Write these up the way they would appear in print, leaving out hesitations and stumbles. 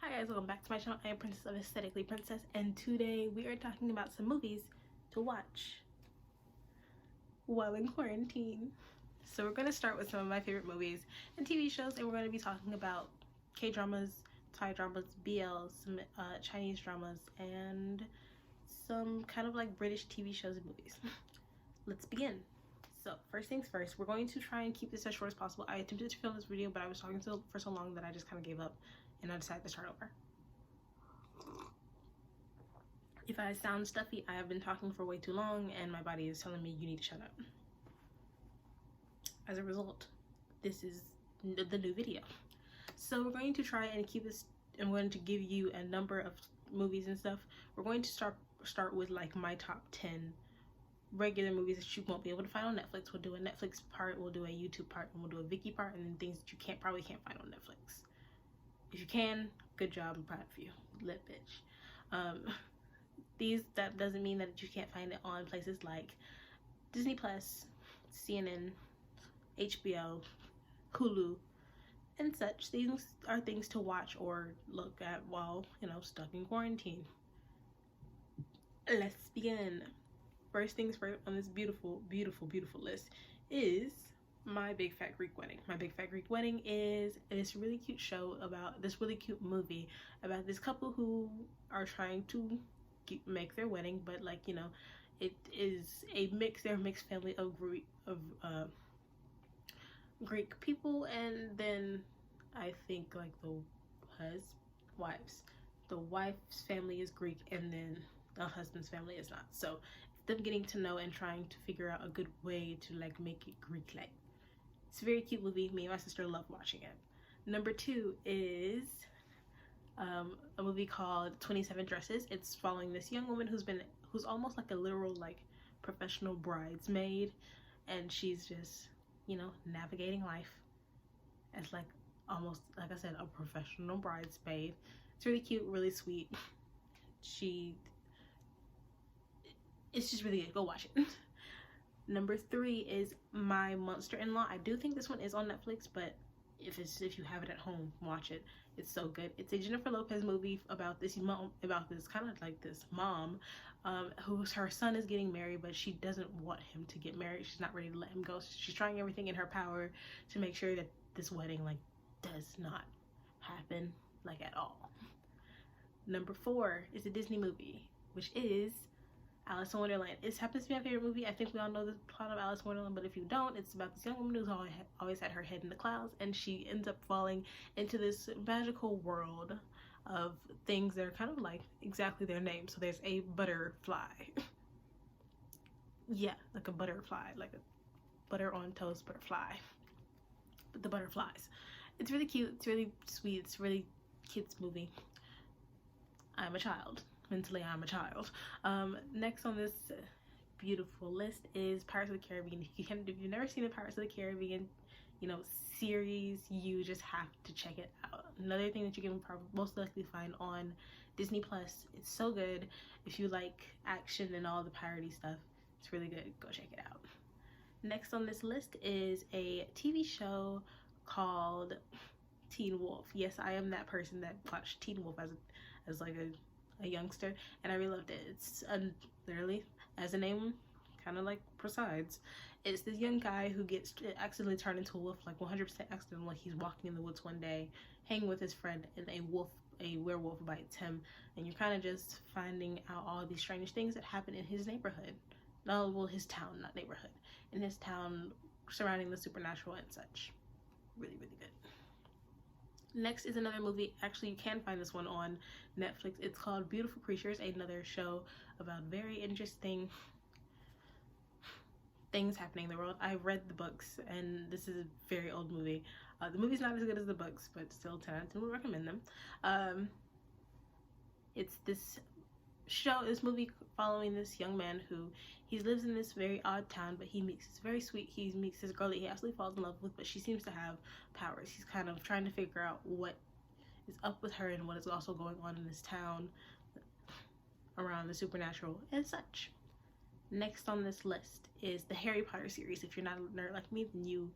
Hi guys, welcome back to my channel. I am Princess of Aesthetically Princess, and today we are talking about some movies to watch while in quarantine. So we're going to start with some of my favorite movies and TV shows, and we're going to be talking about K-dramas, Thai dramas, BLs, some Chinese dramas, and some kind of like British TV shows and movies. Let's begin. So first things first, we're going to try and keep this as short as possible. I attempted to film this video, but I was talking for so long that I just kind of gave up and I decided to start over. If I sound stuffy, I have been talking for way too long and my body is telling me you need to shut up. As a result, this is the new video. So we're going to try and keep this. I'm going to give you a number of movies and stuff. We're going to start with like my top 10 regular movies that you won't be able to find on Netflix. We'll do a Netflix part, we'll do a YouTube part, and we'll do a Viki part, and then things that you probably can't find on Netflix. If you can, good job, I'm proud of you, lit bitch. That doesn't mean that you can't find it on places like Disney Plus, CNN, HBO, Hulu, and such. These are things to watch or look at while, stuck in quarantine. Let's begin. First things first on this beautiful, beautiful, beautiful list is My Big Fat Greek Wedding. My Big Fat Greek Wedding is this really cute show about this really cute movie about this couple who are trying to make their wedding, but like, it is they're a mixed family of Greek people, and then I think like the wife's family is Greek, and then the husband's family is not. So them getting to know and trying to figure out a good way to like make it Greek-like. It's a very cute movie. Me and my sister love watching it. Number 2 is a movie called 27 Dresses. It's following this young woman who's almost like a literal like professional bridesmaid, and she's just navigating life as like almost, like I said, a professional bridesmaid. It's really cute, really sweet. It's just really good. Go watch it. Number 3 is My Monster-in-Law. I do think this one is on Netflix, but if you have it at home, watch it. It's so good. It's a Jennifer Lopez movie about this mom, her son is getting married, but she doesn't want him to get married. She's not ready to let him go. She's trying everything in her power to make sure that this wedding like does not happen like at all. Number 4 is a Disney movie, which is Alice in Wonderland. It happens to be my favorite movie. I think we all know the plot of Alice in Wonderland, but if you don't, it's about this young woman who's always had her head in the clouds, and she ends up falling into this magical world of things that are kind of like exactly their name. So there's a butterfly. Yeah, like a butterfly, like a butter on toast butterfly. But the butterflies. It's really cute. It's really sweet. It's really kids movie. I'm a child. Mentally, I'm a child. Next on this beautiful list is Pirates of the Caribbean. If you've never seen the Pirates of the Caribbean, series, you just have to check it out. Another thing that you can most likely find on Disney Plus. It's so good. If you like action and all the piratey stuff, it's really good. Go check it out. Next on this list is a TV show called Teen Wolf. Yes, I am that person that watched Teen Wolf as like a youngster, and I really loved it. It's literally, as the name kind of like presides, it's this young guy who gets accidentally turned into a wolf, like 100% accidental. He's walking in the woods one day, hanging with his friend, and a werewolf bites him, and you're kind of just finding out all these strange things that happen in his neighborhood. No, well, his town, not neighborhood. In his town, surrounding the supernatural and such. Really, really good. Next is another movie. Actually, you can find this one on Netflix. It's called Beautiful Creatures, another show about very interesting things happening in the world. I read the books, and this is a very old movie. The movie's not as good as the books, but still 10 out of 10 would recommend them. It's this movie following this young man who lives in this very odd town, but he meets this girl that he absolutely falls in love with, but she seems to have powers. He's kind of trying to figure out what is up with her and what is also going on in this town around the supernatural and such. Next on this list is the Harry Potter series. If you're not a nerd like me, then you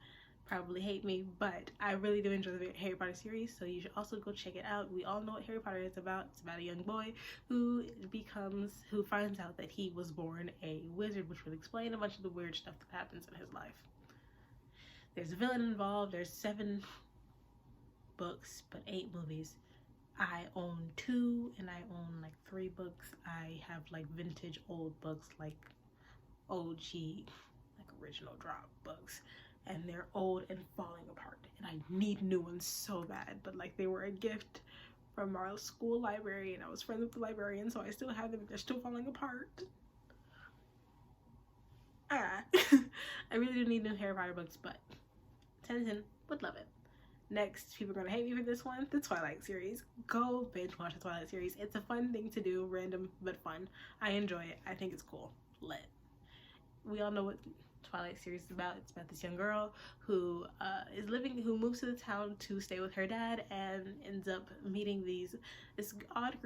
probably hate me, but I really do enjoy the Harry Potter series, so you should also go check it out. We all know what Harry Potter is about. It's about a young boy who finds out that he was born a wizard, which will explain a bunch of the weird stuff that happens in his life. There's a villain involved. There's 7 books, but 8 movies. I own 2, and I own like 3 books. I have like vintage old books, like OG, like original drop books, and they're old and falling apart, and I need new ones so bad, but like they were a gift from our school library, and I was friends with the librarian, so I still have them. They're still falling apart. I really do need new Harry Potter books, but 10 and 10 would love it. Next, people are gonna hate me for this one, the Twilight series. Go binge watch the Twilight series. It's a fun thing to do, random but fun. I enjoy it. I think it's cool. Lit. We all know what Twilight series is about. It's about this young girl who moves to the town to stay with her dad, and ends up meeting this odd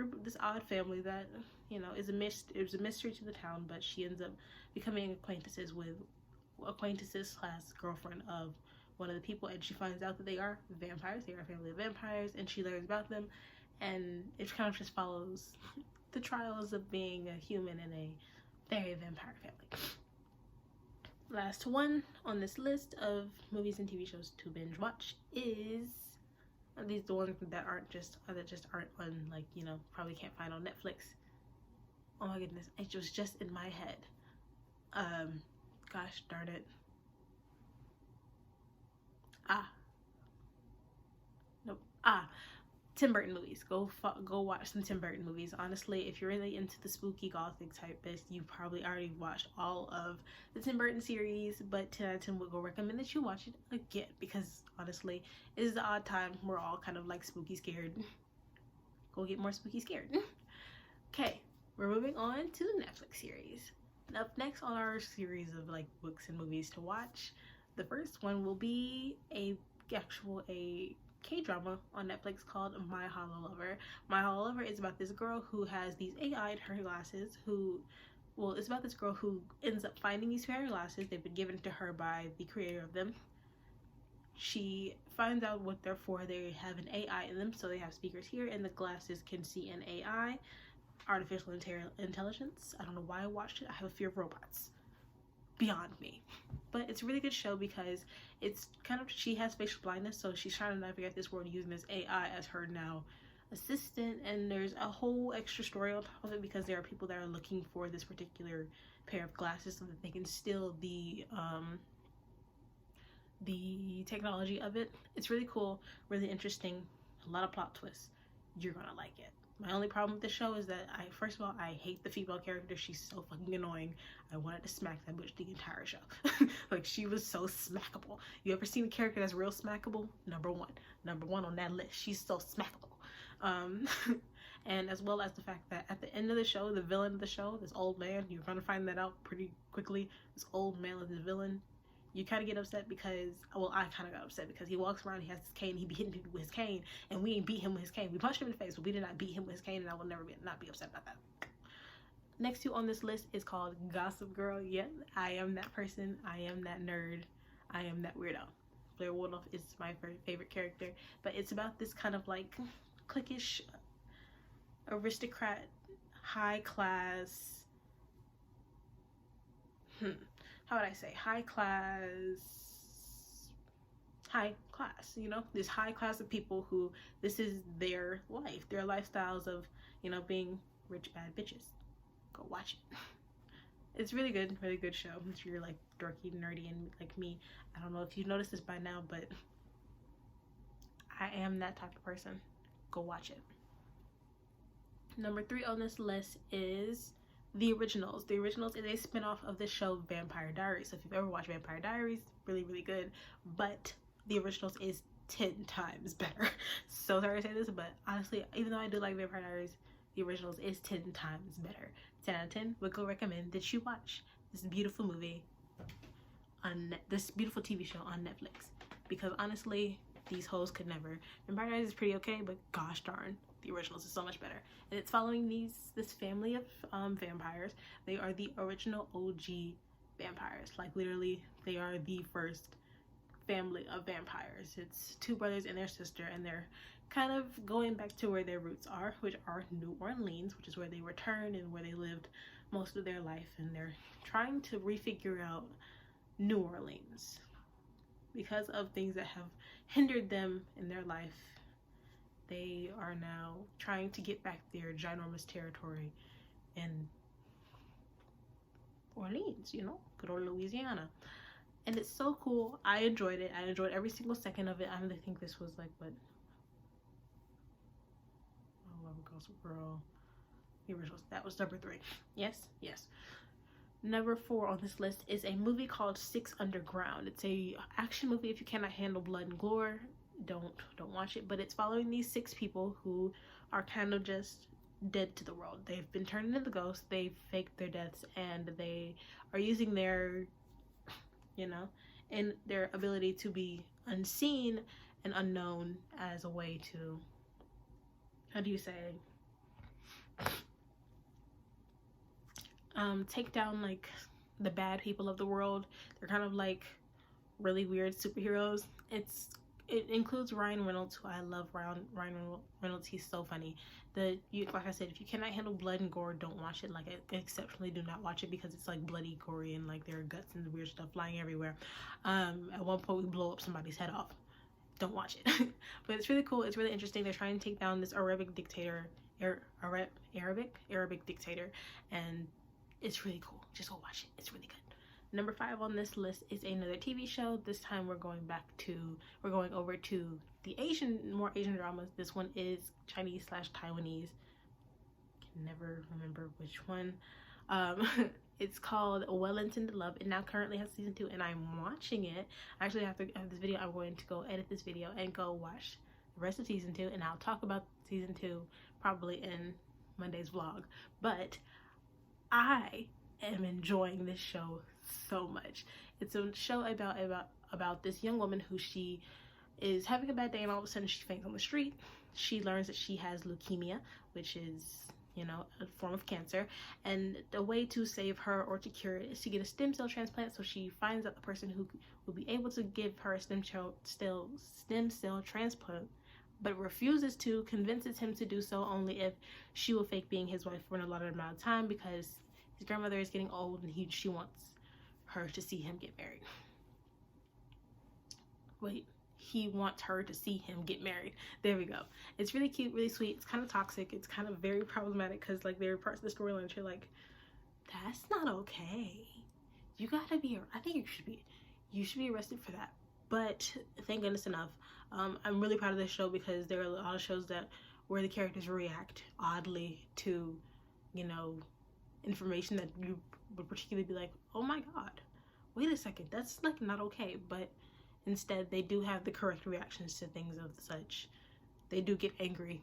family that, you know, is a mystery to the town, but she ends up becoming acquaintances / girlfriend of one of the people, and she finds out that they are vampires. They are a family of vampires, and she learns about them, and it kind of just follows the trials of being a human in a very vampire family. Last one on this list of movies and TV shows to binge watch is these the ones that just aren't on, like, you know, probably can't find on Netflix. Oh my goodness, it was just in my head. Gosh darn it. Tim Burton movies. Go watch some Tim Burton movies. Honestly, if you're really into the spooky gothic type bits, you probably already watched all of the Tim Burton series, but 10 out of 10 would go recommend that you watch it again, because honestly, it is the odd time we're all kind of like spooky scared. Go get more spooky scared. Okay, we're moving on to the Netflix series. Up next on our series of like books and movies to watch, the first one will be a K-drama on Netflix called My Hollow Lover. My Hollow Lover is about this girl who has these AI in her glasses it's about this girl who ends up finding these fairy glasses. They've been given to her by the creator of them. She finds out what they're for. They have an AI in them, so they have speakers here, and the glasses can see an AI, artificial intelligence. I don't know why I watched it. I have a fear of robots. Beyond me. But it's a really good show because it's kind of, she has facial blindness, so she's trying to navigate this world using this AI as her now assistant, and there's a whole extra story on top of it because there are people that are looking for this particular pair of glasses so that they can steal the technology of it. It's really cool, really interesting, a lot of plot twists. You're gonna like it. My only problem with the show is that first of all, I hate the female character. She's so fucking annoying. I wanted to smack that bitch the entire show. Like, she was so smackable. You ever seen a character that's real smackable? Number one on that list. She's so smackable. And as well as the fact that at the end of the show, the villain of the show, this old man, you're gonna find that out pretty quickly. This old man is the villain. You kind of get upset because, well, I kind of got upset because he walks around, he has his cane, he be hitting people with his cane, and we ain't beat him with his cane. We punched him in the face, but we did not beat him with his cane, and I will never not be upset about that. Next two on this list is called Gossip Girl. Yep, I am that person. I am that nerd. I am that weirdo. Blair Waldorf is my favorite character, but it's about this kind of like cliquish, aristocrat, high class, how would I say, high class, you know, this high class of people who, this is their life, their lifestyles of, you know, being rich bad bitches. Go watch it. It's really good show. If you're like dorky, nerdy, and like me, I don't know if you've noticed this by now, but I am that type of person. Go watch it. Number 3 on this list is The Originals. The Originals is a spin-off of the show Vampire Diaries. So if you've ever watched Vampire Diaries, really good. But The Originals is 10 times better. So sorry to say this, but honestly, even though I do like Vampire Diaries, The Originals is 10 times better. 10 out of 10 would go recommend that you watch this beautiful movie on this beautiful TV show on Netflix. Because honestly, these hoes could never. Vampire Diaries is pretty okay, but gosh darn, The Originals is so much better. And it's following this family of vampires. They are the original OG vampires. Like, literally, they are the first family of vampires. It's two brothers and their sister, and they're kind of going back to where their roots are, which are New Orleans, which is where they returned and where they lived most of their life, and they're trying to refigure out New Orleans because of things that have hindered them in their life. They are now trying to get back their ginormous territory in Orleans, you know, good old Louisiana. And it's so cool. I enjoyed it. I enjoyed every single second of it. I really think this was like, what? I love Gossip Girl. That was number 3. Yes, yes. Number 4 on this list is a movie called Six Underground. It's a action movie. If you cannot handle blood and gore, don't watch it. But it's following these 6 people who are kind of just dead to the world. They've been turned into ghosts. They've faked their deaths, and they are using their, you know, and their ability to be unseen and unknown as a way to, how do you say, take down like the bad people of the world. They're kind of like really weird superheroes. It includes Ryan Reynolds, who I love. Ryan Reynolds, he's so funny. Like I said, if you cannot handle blood and gore, don't watch it. Like, exceptionally do not watch it, because it's like bloody, gory, and like there are guts and weird stuff flying everywhere. At one point we blow up somebody's head off. Don't watch it. But it's really cool. It's really interesting. They're trying to take down this Arabic dictator, Arabic dictator, and it's really cool. Just go watch it. It's really good. Number 5 on this list is another TV show. This time we're going over to the more Asian dramas. This one is Chinese/Taiwanese. Can never remember which one. It's called Wellington to Love. It now currently has season 2, and I'm watching it. Actually, after this video, I'm going to go edit this video and go watch the rest of season 2, and I'll talk about season 2 probably in Monday's vlog. But I am enjoying this show so much. It's a show about this young woman who she is having a bad day, and all of a sudden she faints on the street. She learns that she has leukemia, which is, you know, a form of cancer, and the way to save her or to cure it is to get a stem cell transplant. So she finds out the person who will be able to give her a stem cell transplant, but refuses to, convinces him to do so only if she will fake being his wife for an allotted amount of time, because his grandmother is getting old and she wants her to see him get married. Wait, he wants her to see him get married. There we go. It's really cute, really sweet. It's kind of toxic. It's kind of very problematic, because like there are parts of the storyline that you're like, that's not okay. You gotta be, I think you should be arrested for that. But thank goodness enough. I'm really proud of this show, because there are a lot of shows where the characters react oddly to, you know, information that you would particularly be like, oh my god, wait a second, that's like not okay. But instead they do have the correct reactions to things of such. They do get angry.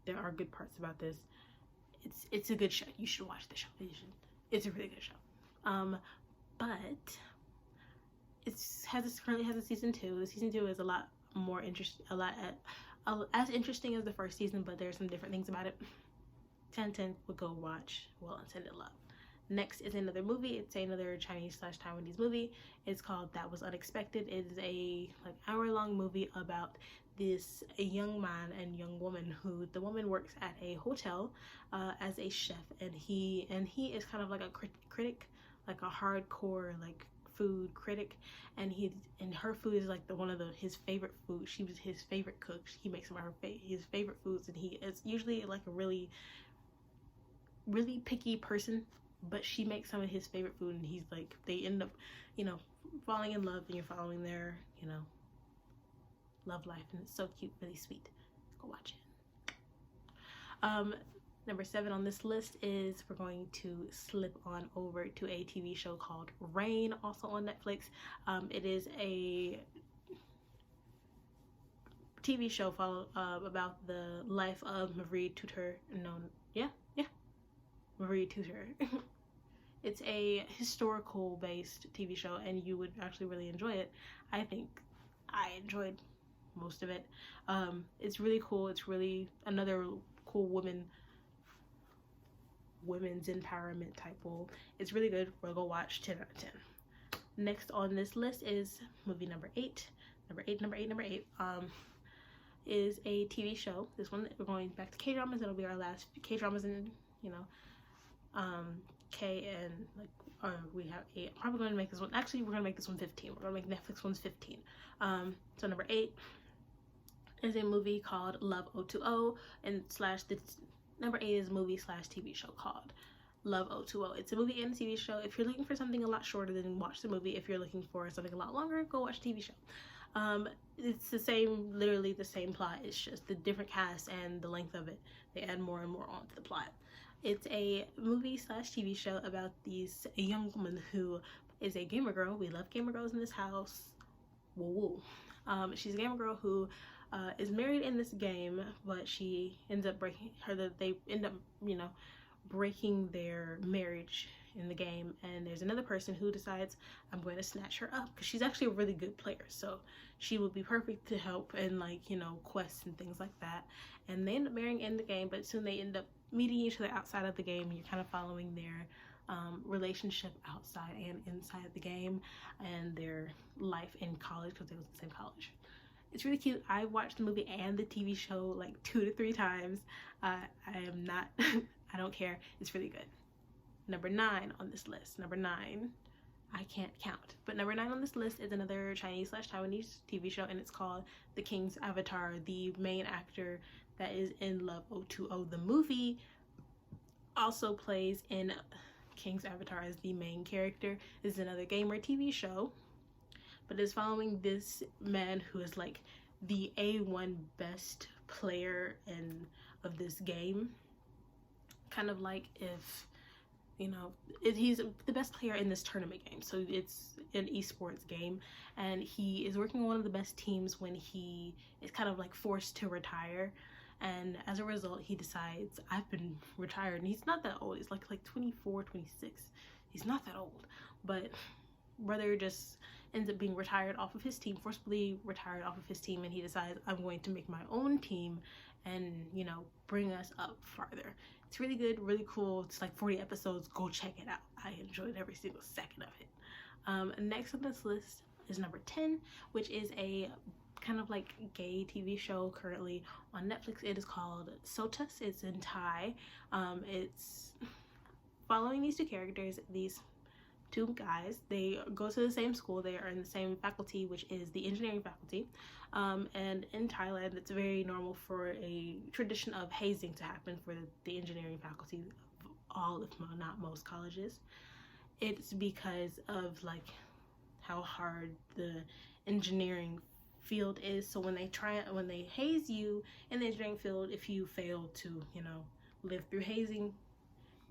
There are good parts about this. It's a good show. You should watch the show. It's a really good show. But currently has a season 2. The season 2 is a lot more interesting, as interesting as the first season, but there's some different things about it. 10/10 would go watch Wellington to Love. Next is another movie. It's another Chinese/Taiwanese movie. It's called That Was Unexpected. It is a hour-long movie about a young man and young woman who, the woman works at a hotel as a chef, and he is kind of like a critic, like a hardcore like food critic, and her food is like his favorite food. She was his favorite cook. He makes some of his favorite foods, and he is usually like a really picky person, but she makes some of his favorite food, and he's like, they end up, you know, falling in love, and you're following their, you know, love life, and it's so cute, really sweet. Go watch it. Number 7 on this list is, we're going to slip on over to a TV show called Rain, also on Netflix. It is a TV show about the life of Marie Tutor. Marie Tutor. It's a historical based TV show, and you would actually really enjoy it. I think I enjoyed most of it. It's really cool. It's really another cool women's empowerment type role. It's really good. We'll go watch. 10 out of 10. Next on this list is movie number 8. Number eight is a TV show. This one, we're going back to K-dramas. It'll be our last K-dramas, and you know, K and like we have 8. I'm probably going to make this one. Actually, we're going to make this one 15. We're going to make Netflix ones 15. So number 8 is a movie called Love 020, and number 8 is a movie / TV show called Love 020. It's a movie and a TV show. If you're looking for something a lot shorter, then watch the movie. If you're looking for something a lot longer, go watch the TV show. It's the same, literally the same plot. It's just the different cast and the length of it. They add more and more onto the plot. It's a movie / TV show about a young woman who is a gamer girl. We love gamer girls in this house. Woo woo. She's a gamer girl who is married in this game, but she ends up they end up, you know, breaking their marriage in the game, and there's another person who decides, I'm going to snatch her up, because she's actually a really good player, so she would be perfect to help in, like, you know, quests and things like that. And they end up marrying in the game, but soon they end up meeting each other outside of the game, and you're kind of following their relationship outside and inside the game, and their life in college, because they was in the same college. It's really cute. I watched the movie and the TV show like 2 to 3 times. I am not I don't care. It's really good. Number 9 on this list. Number 9, I can't count, but number 9 on this list is another Chinese / Taiwanese TV show, and it's called The King's Avatar. The main actor that is in Love 020, the movie, also plays in King's Avatar as the main character. This is another gamer TV show, but it's following this man who is like the A1 best player of this game. Kind of like if, you know, he's the best player in this tournament game. So it's an esports game, and he is working on one of the best teams when he is kind of like forced to retire. And as a result, he decides, I've been retired, and he's not that old. He's like 24, 26. He's not that old, but brother just ends up being retired off of his team, forcibly retired off of his team, and he decides, I'm going to make my own team and, you know, bring us up farther. It's really good, really cool. It's like 40 episodes. Go check it out. I enjoyed every single second of it. Next on this list is number 10, which is a kind of like gay TV show currently on Netflix. It is called Sotus. It's in Thai. It's following these 2 characters, these 2 guys. They go to the same school. They are in the same faculty, which is the engineering faculty. And in Thailand, it's very normal for a tradition of hazing to happen for the engineering faculty of all, if not most, colleges. It's because of like how hard the engineering field is. So when they haze you in the engineering field, if you fail to, you know, live through hazing,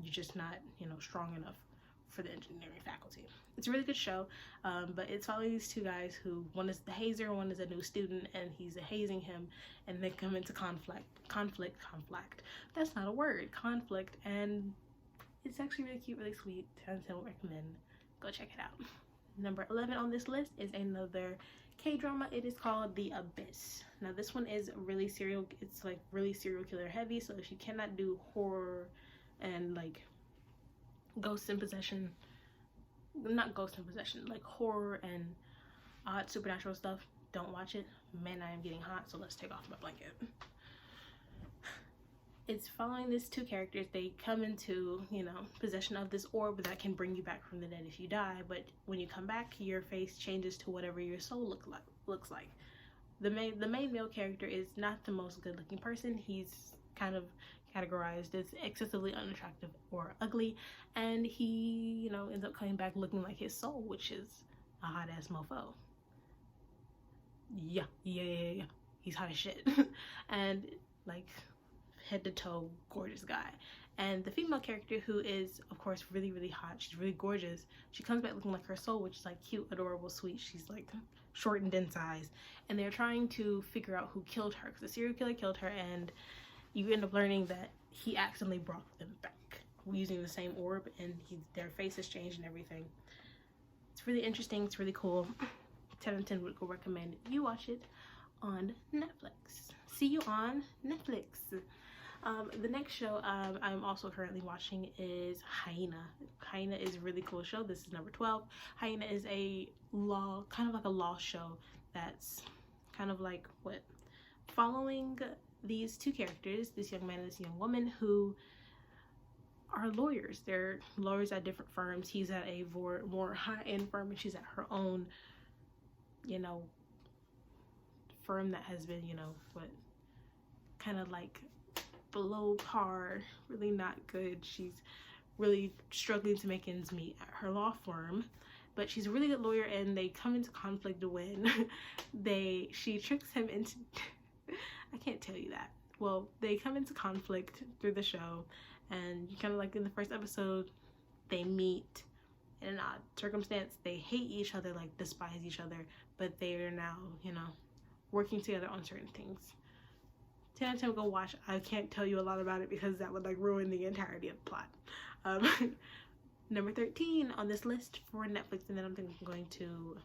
you're just not, you know, strong enough for the engineering faculty. It's a really good show, but it's following these 2 guys who, one is the hazer, one is a new student, and he's hazing him, and they come into conflict. That's not a word. Conflict, and it's actually really cute, really sweet. 10 out of 10 would recommend. Go check it out. Number 11 on this list is another K-drama. It is called The Abyss. Now this one is really it's like really serial killer heavy, so if you cannot do horror and like ghosts in possession, not ghosts in possession, like horror and odd supernatural stuff, don't watch it. Man, I am getting hot, so let's take off my blanket. It's following these 2 characters. They come into, you know, possession of this orb that can bring you back from the dead if you die, but when you come back, your face changes to whatever your soul looks like. The main male character is not the most good looking person. He's kind of categorized as excessively unattractive or ugly, and he, you know, ends up coming back looking like his soul, which is a hot ass mofo. Yeah. He's hot as shit. And like head to toe gorgeous guy. And the female character, who is of course really, really hot, she's really gorgeous, she comes back looking like her soul, which is like cute, adorable, sweet. She's like shortened in size, and they're trying to figure out who killed her, because the serial killer killed her, and you end up learning that he accidentally brought them back using the same orb, and their faces changed and everything. It's really interesting. It's really cool. 10 out of 10 would recommend you watch it on Netflix. See you on Netflix. The next show I'm also currently watching is Hyena. Hyena is a really cool show. This is number 12. Hyena is a kind of like a law show that's kind of like what, following these two characters, this young man and this young woman, who are lawyers. They're lawyers at different firms. He's at a more high-end firm, and she's at her own, you know, firm that has been, you know, what, kind of like below par, really not good. She's really struggling to make ends meet at her law firm, but she's a really good lawyer, and they come into conflict when she tricks him into I can't tell you that. Well, they come into conflict through the show, and kind of like in the first episode, they meet in an odd circumstance. They hate each other, like despise each other, but they are now, you know, working together on certain things. 10 out of 10, go watch. I can't tell you a lot about it because that would like ruin the entirety of the plot. Number 13 on this list for Netflix, and then I'm going to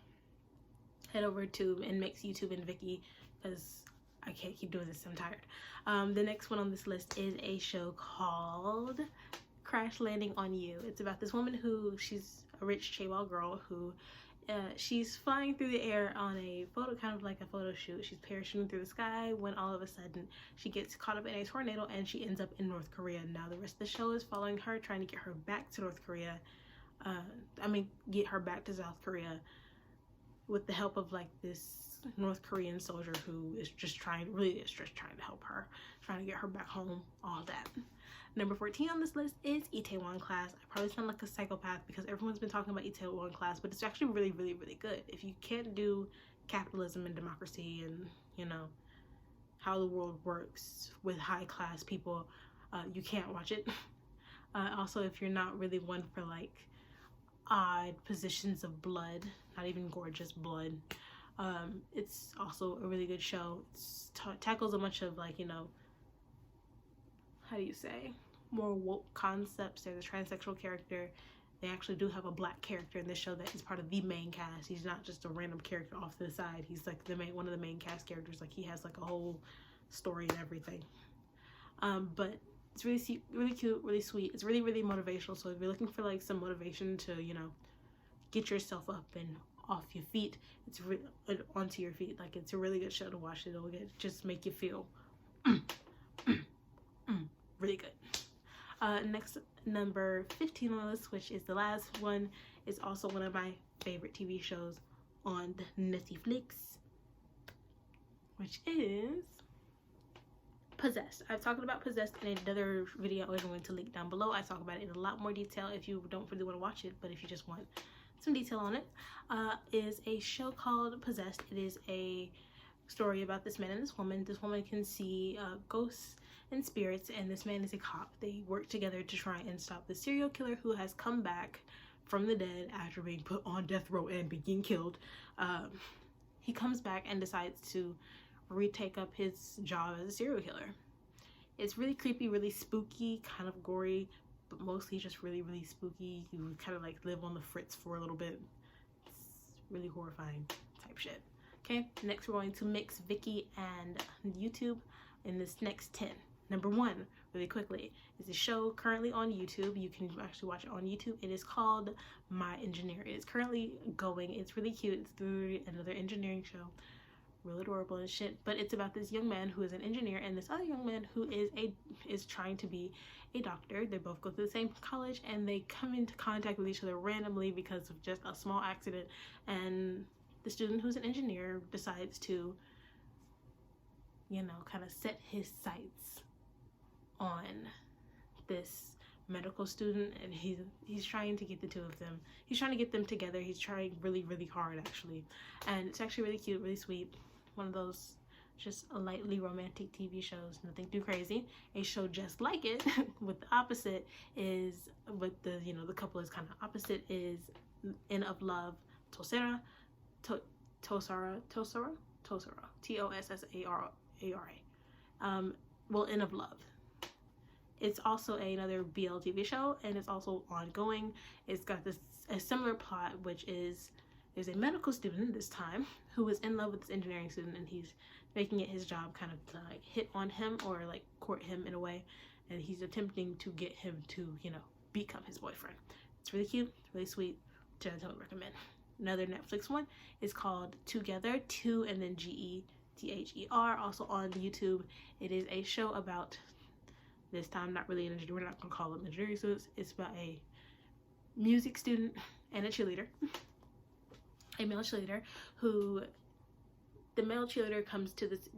head over to Inmix, YouTube, and Viki, because I can't keep doing this, I'm tired. The next one on this list is a show called Crash Landing on You. It's about this woman who, she's a rich Chaewol girl who she's flying through the air on a photo, kind of like a photo shoot. She's parachuting through the sky when all of a sudden she gets caught up in a tornado and she ends up in North Korea. Now the rest of the show is following her, trying to get her back to North Korea. Get her back to South Korea with the help of like this North Korean soldier who is just trying to help her, trying to get her back home, all that. Number 14 on this list is Itaewon Class. I probably sound like a psychopath because everyone's been talking about Itaewon Class, but it's actually really, really, really good. If you can't do capitalism and democracy and, you know, how the world works with high class people, you can't watch it. Also, if you're not really one for like odd positions of blood, not even gorgeous blood, it's also a really good show. It tackles a bunch of like, you know, how do you say, more woke concepts. There's a transsexual character. They actually do have a black character in this show that is part of the main cast. He's not just a random character off to the side. He's like one of the main cast characters. Like he has like a whole story and everything. But it's really, really cute, really sweet. It's really, really motivational. So if you're looking for like some motivation to, you know, get yourself up and off your feet, it's onto your feet. Like it's a really good show to watch. It'll just make you feel really good. Next, number 15 on the list, which is the last one, is also one of my favorite TV shows on Netflix, which is Possessed. I've talked about Possessed in another video I'm going to link down below. I talk about it in a lot more detail if you don't really want to watch it, but if you just want some detail on it, is a show called Possessed. It is a story about this man and this woman. This woman can see ghosts and spirits, and this man is a cop. They work together to try and stop the serial killer who has come back from the dead after being put on death row and being killed. He comes back and decides to retake up his job as a serial killer. It's really creepy, really spooky, kind of gory, but mostly just really, really spooky. You kind of like live on the fritz for a little bit. It's really horrifying type shit. Okay, next we're going to mix Viki and YouTube in this next 10. Number 1, really quickly, is a show currently on YouTube. You can actually watch it on YouTube. It is called My Engineer. It is currently going. It's really cute. It's through another engineering show. Real adorable and shit. But it's about this young man who is an engineer and this other young man who is trying to be a doctor. They both go to the same college, and they come into contact with each other randomly because of just a small accident. And the student who's an engineer decides to, you know, kind of set his sights on this medical student, and he's trying to get the two of them. He's trying to get them together. He's trying really, really hard, actually. And it's actually really cute, really sweet. One of those just a lightly romantic TV shows, nothing too crazy. A show just like it, with the opposite is, with the, you know, the couple is kind of opposite, is In of Love, Tossara, Tossara, Tossara, well, In of Love. It's also another BL TV show, and it's also ongoing. It's got a similar plot, which is there's a medical student this time who is in love with this engineering student, and he's making it his job kind of to like hit on him or like court him in a way, and he's attempting to get him to, you know, become his boyfriend. It's really cute, really sweet. I totally recommend. another Netflix one is called Together, 2 and then GETHER, also on YouTube. It is a show about, this time not really we're not gonna call it legendary suits. It's about a music student and a cheerleader, a male cheerleader, who the male cheerleader comes to this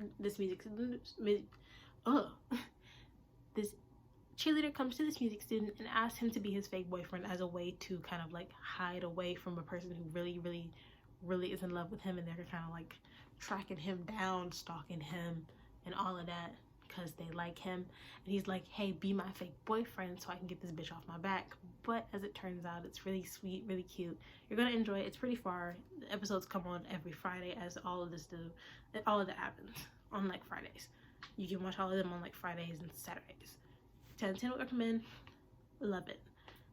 cheerleader comes to this music student and asks him to be his fake boyfriend as a way to kind of like hide away from a person who really is in love with him, and they're kind of like tracking him down, stalking him and all of that because they like him. And he's like, hey, be my fake boyfriend so I can get this bitch off my back. But as it turns out, it's really sweet, really cute. You're gonna enjoy it. It's pretty far. The episodes come on every Friday, as all of that happens on like Fridays. You can watch all of them on like Fridays and Saturdays. 10/10 would recommend. Love it.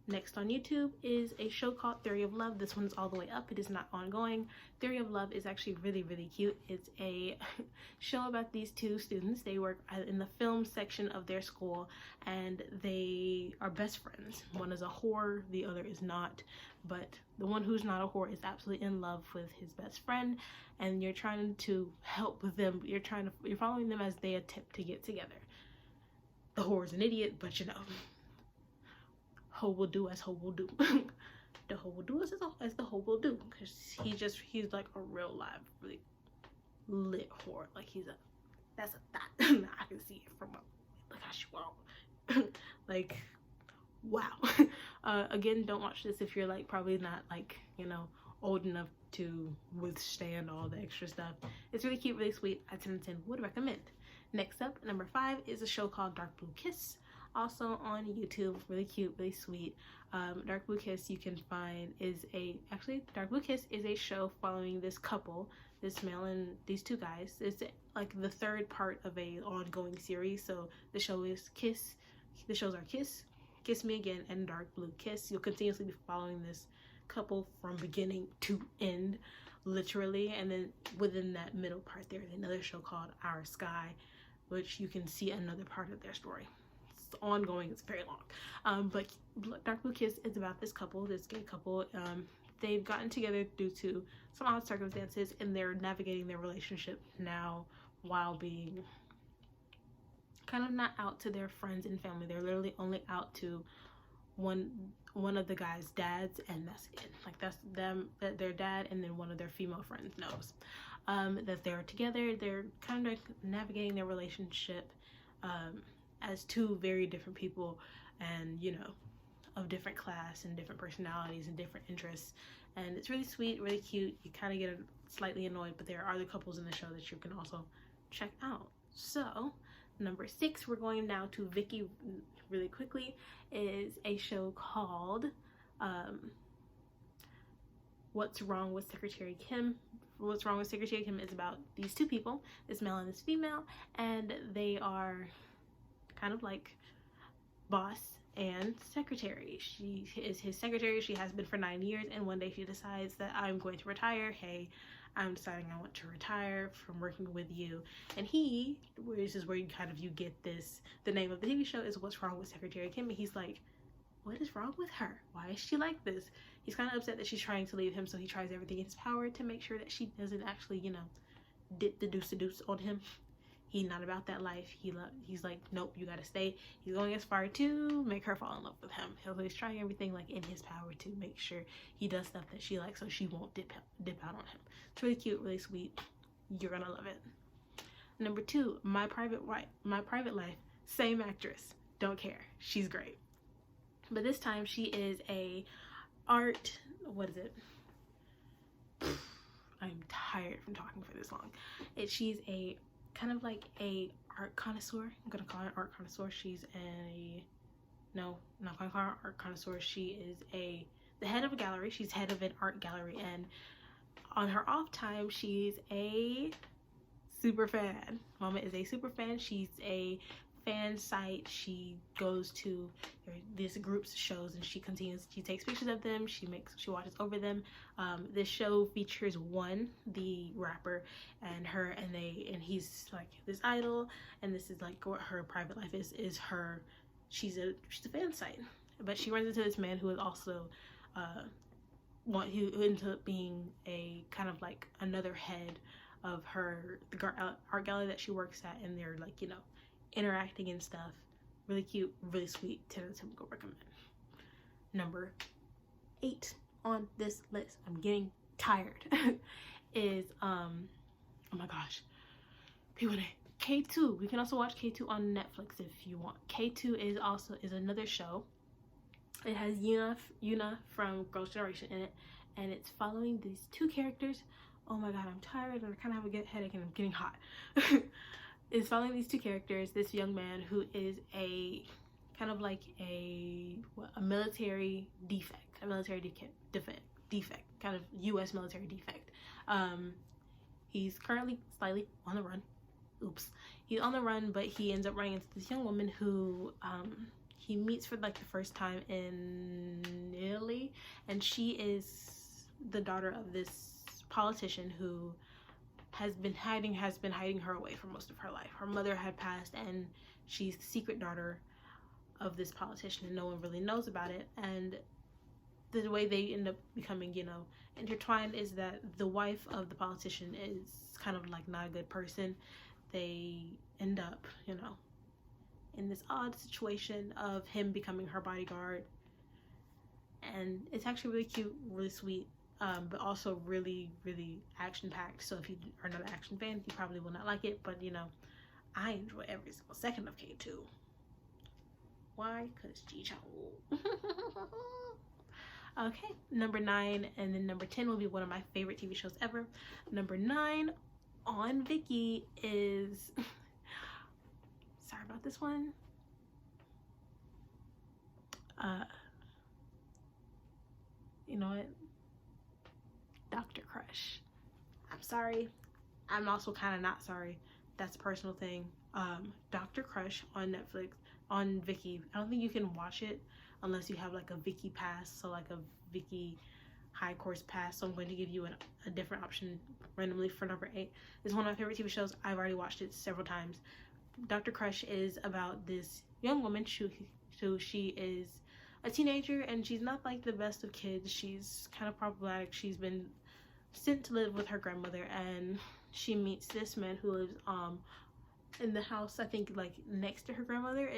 Next on YouTube is a show called Theory of Love. This one's all the way up. It is not ongoing. Theory of Love is actually really cute. It's a show about these two students. They work in the film section of their school, and they are best friends. One is a whore, the other is not. But the one who's not a whore is absolutely in love with his best friend, and you're trying to help with them. You're following them as they attempt to get together. The whore is an idiot, but you know, hoe will do as hoe will do. The hoe will do as the hoe will do, because he's like a real live, really lit whore. Like that's a thought. I can see it from look how she walk. Like, wow. Again, don't watch this if you're like probably not like, you know, old enough to withstand all the extra stuff. It's really cute, really sweet. I 10/10 would recommend. Next up, number 5 is a show called Dark Blue Kiss, also on YouTube. Really cute, really sweet. Dark Blue Kiss you can find Dark Blue Kiss is a show following this couple, this male and these two guys. It's like the third part of a ongoing series. So the show is Kiss. The shows are Kiss, Kiss Me Again, and Dark Blue Kiss. You'll continuously be following this couple from beginning to end, literally. And then within that middle part there's another show called Our Sky, which you can see another part of their story. It's ongoing, it's very long. But Dark Blue Kiss is about this couple, this gay couple. They've gotten together due to some odd circumstances, and they're navigating their relationship now while being kind of not out to their friends and family. They're literally only out to one of the guy's dads, and that's it. Like, that's them, that their dad, and then one of their female friends knows that they're together. They're kind of navigating their relationship as two very different people, and you know, of different class and different personalities and different interests. And it's really sweet, really cute. You kind of get slightly annoyed, but there are other couples in the show that you can also check out. So number 6, we're going now to Viki really quickly, is a show called What's Wrong with Secretary Kim. What's Wrong with Secretary Kim is about these two people, this male and this female, and they are kind of like boss and secretary. She is his secretary. She has been for 9 years, and one day she decides that I'm going to retire. Hey, I'm deciding I want to retire from working with you. And this is where you get this, the name of the TV show is What's Wrong with Secretary Kim, and he's like, what is wrong with her? Why is she like this? He's kind of upset that she's trying to leave him, so he tries everything in his power to make sure that she doesn't actually, you know, dip the deuce on him. He's not about that life. He's like, nope, you gotta stay. He's going as far to make her fall in love with him. He's trying everything like in his power to make sure he does stuff that she likes, so she won't dip out on him. It's really cute, really sweet. You're gonna love it. Number 2, My Private Life. Same actress. Don't care. She's great. But this time she is a art, what is it? I'm tired from talking for this long. She's a kind of like a art connoisseur. I'm gonna call her an art connoisseur. She's no, not gonna call her an art connoisseur. She is the head of a gallery. She's head of an art gallery, and on her off time, she's a super fan. Mama is a super fan. She's a fan site. She goes to this group's shows, and she takes pictures of them. She watches over them. This show features the rapper, and her, and he's like this idol, and this is like what her private life is she's a fan site. But she runs into this man who is also who ends up being a kind of like another head of the art gallery that she works at, and they're like, you know, interacting and stuff. Really cute, really sweet. 10 out of 10 would go recommend. Number 8 on this list, I'm getting tired, is oh my gosh, people name K2. We can also watch K2 on Netflix if you want. K2 is another show. It has Yuna from Girls' Generation in it, and it's following these 2 characters. Oh my god, I'm tired and I kind of have a headache and I'm getting hot. It's following these 2 characters. This young man who is a kind of like a military defect, kind of U.S. military defect. He's currently slightly on the run. He's on the run, but he ends up running into this young woman who he meets for like the first time in Italy, and she is the daughter of this politician who has been hiding her away for most of her life. Her mother had passed, and she's the secret daughter of this politician, and no one really knows about it. And the way they end up becoming, you know, intertwined is that the wife of the politician is kind of like not a good person. They end up, you know, in this odd situation of him becoming her bodyguard, and it's actually really cute, really sweet, but also really, really action-packed. So if you are not an action fan, you probably will not like it, but you know, I enjoy every single second of K2. Why? Because Ji-Chang. Okay, number 9, and then number 10 will be one of my favorite TV shows ever. Number 9 on Viki is sorry about this one. You know what? Dr. Crush. I'm sorry. I'm also kind of not sorry. That's a personal thing. Dr. Crush on Netflix, on Viki. I don't think you can watch it unless you have like a Viki pass, so like a Viki high course pass. So I'm going to give you a different option randomly for number 8. It's one of my favorite TV shows. I've already watched it several times. Dr. Crush is about this young woman. She is a teenager, and she's not like the best of kids. She's kind of problematic. She's been sent to live with her grandmother, and she meets this man who lives in the house, I think like next to her grandmother.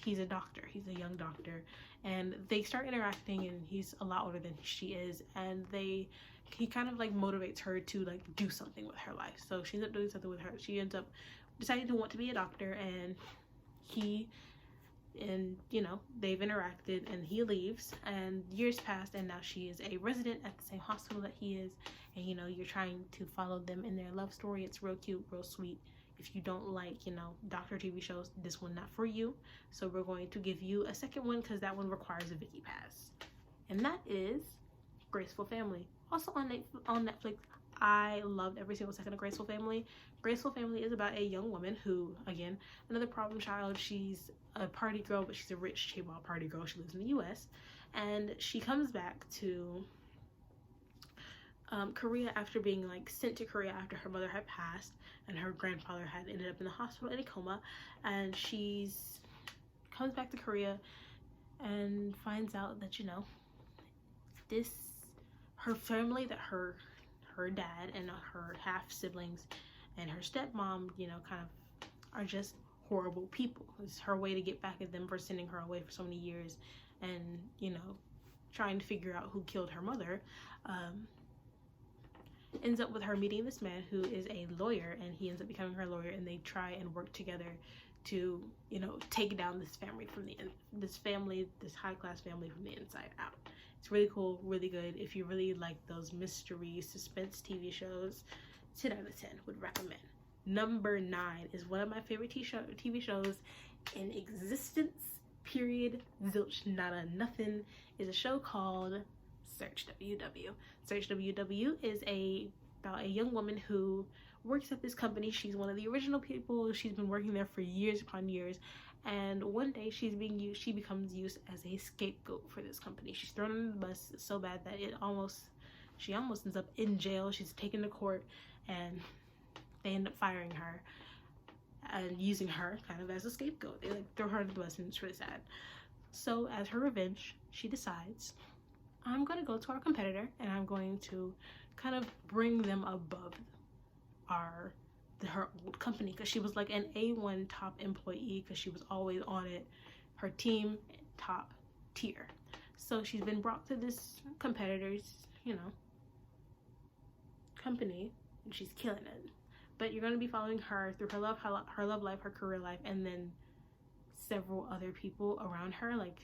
He's a doctor. He's a young doctor, and they start interacting, and he's a lot older than she is, and he kind of like motivates her to like do something with her life. So she ends up doing something with her. She ends up deciding to want to be a doctor, and you know, they've interacted, and he leaves, and years pass, and now she is a resident at the same hospital that he is, and you know, you're trying to follow them in their love story. It's real cute, real sweet. If you don't like, you know, doctor TV shows, this one not for you. So we're going to give you a second one, because that one requires a Viki pass, and that is Graceful Family, also on Netflix. I loved every single second of Graceful Family. Graceful Family is about a young woman who, again, another problem child. She's a party girl, but she's a rich chaebol party girl. She lives in the US, and she comes back to Korea after being like sent to Korea after her mother had passed and her grandfather had ended up in the hospital in a coma, and comes back to Korea and finds out that, you know, her family, that her dad and her half siblings and her stepmom, you know, kind of are just horrible people. It's her way to get back at them for sending her away for so many years, and you know, trying to figure out who killed her mother. Ends up with her meeting this man who is a lawyer, and he ends up becoming her lawyer, and they try and work together to, you know, take down this high class family from the inside out. It's really cool, really good. If you really like those mystery suspense TV shows, 10 out of 10 would recommend. Number 9 is one of my favorite TV shows in existence, period, zilch, nada, nothing. Is a show called Search WW. Search WW is about a young woman who works at this company. She's one of the original people. She's been working there for years upon years, and one day she becomes used as a scapegoat for this company. She's thrown under the bus so bad that she almost ends up in jail. She's taken to court, and they end up firing her and using her kind of as a scapegoat. They like throw her under the bus, and it's really sad. So as her revenge, she decides I'm going to go to our competitor and I'm going to kind of bring them above her old company, because she was like an A1 top employee because she was always on it. Her team, top tier. So she's been brought to this competitor's, company, and she's killing it. But you're going to be following her through her love life, her career life, and then several other people around her, like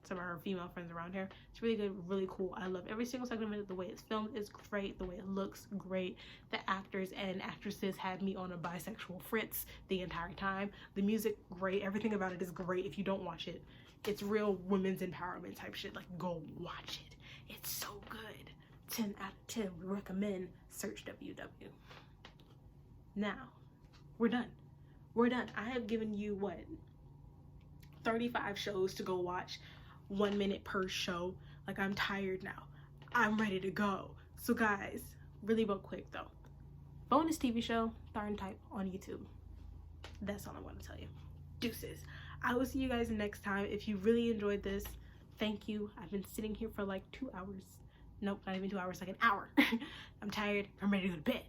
some of her female friends around her. It's really good, really cool. I love every single second of it. The way it's filmed is great. The way it looks, great. The actors and actresses had me on a bisexual fritz the entire time. The music, great. Everything about it is great. If you don't watch it, it's real women's empowerment type shit. Like, go watch it. It's so good. 10 out of 10. We recommend. Search WW. Now, we're done. We're done. I have given you, what, 35 shows to go watch. 1 minute per show. Like, I'm tired now. I'm ready to go. So guys, really real quick though, bonus TV show, Tharn Type on YouTube. That's all I want to tell you. Deuces. I will see you guys next time. If you really enjoyed this, thank you. I've been sitting here for like 2 hours. Nope, not even 2 hours, like an hour. I'm tired. I'm ready to go to bed.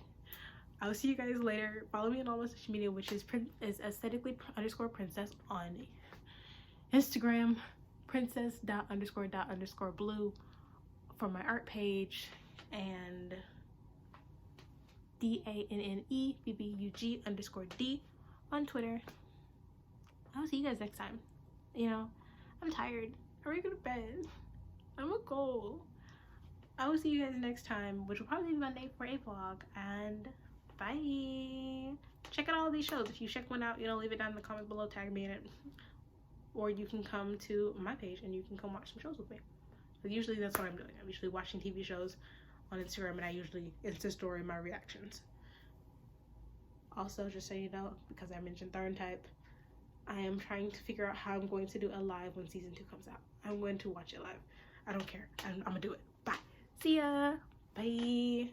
I will see you guys later. Follow me on all my social media, which is aesthetically_princess on Instagram, princess._._blue for my art page, and DANNEBBUG_D on Twitter. I'll see you guys next time. I'm tired. I'm ready to go to bed. I'm a goal. I will see you guys next time, which will probably be Monday for a vlog, and bye. Check out all these shows. If you check one out, leave it down in the comments below, tag me in it. Or you can come to my page and you can come watch some shows with me. But usually that's what I'm doing. I'm usually watching TV shows on Instagram, and I usually Insta story my reactions. Also, just so you know, because I mentioned Tharn Type, I am trying to figure out how I'm going to do a live when season 2 comes out. I'm going to watch it live. I don't care. I'm gonna do it. Bye. See ya. Bye.